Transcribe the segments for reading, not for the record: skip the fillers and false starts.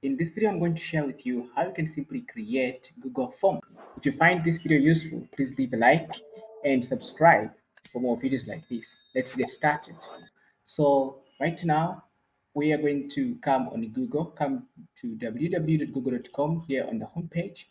In this video, I'm going to share with you how you can simply create Google Form. If you find this video useful, please leave a like and subscribe for more videos like this. Let's get started. So right now, we are going to come on Google, come to www.google.com here on the homepage.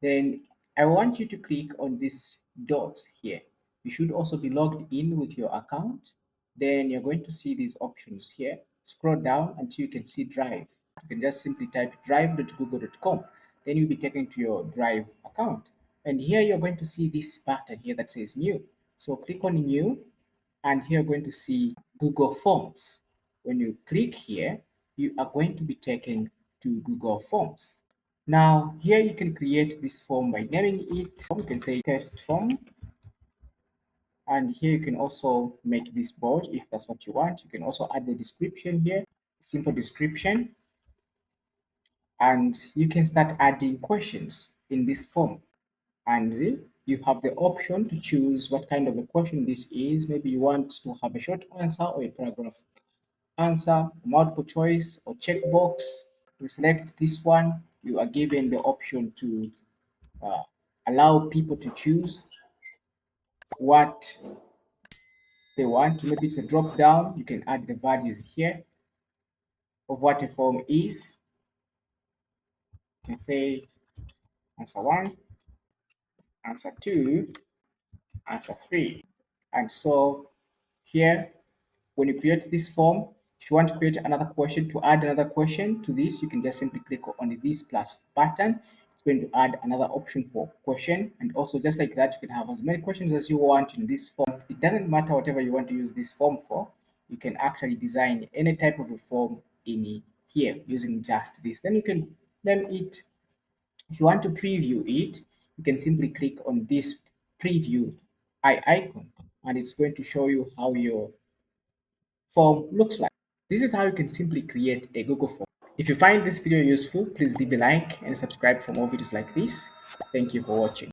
Then I want you to click on these dots here. You should also be logged in with your account. Then you're going to see these options here. Scroll down until you can see Drive. You can just simply type drive.google.com. Then you'll be taken to your Drive account. And here you're going to see this button here that says New. So click on New, and here you're going to see Google Forms. When you click here, you are going to be taken to Google Forms. Now, here you can create this form by naming it. You can say test form. And here you can also make this bold if that's what you want. You can also add the description here, simple description, and you can start adding questions in this form. And you have the option to choose what kind of a question this is. Maybe you want to have a short answer or a paragraph answer, multiple choice or checkbox. You select this one. You are given the option to uh, allow people to choose what they want. Maybe it's a drop down. You can add the values here of what a form is. You can say answer one, answer two, answer three. And so here, when you create this form, if you want to create another question, to add another question to this, you can just simply click on this plus button. It's going to add another option for question. And also just like that, you can have as many questions as you want in this form. It doesn't matter whatever you want to use this form for. You can actually design any type of a form in here using just this. Then you can name it. If you want to preview it, you can simply click on this preview icon, and it's going to show you how your form looks like. This is how you can simply create a Google form. If you find this video useful, please leave a like and subscribe for more videos like this. Thank you for watching.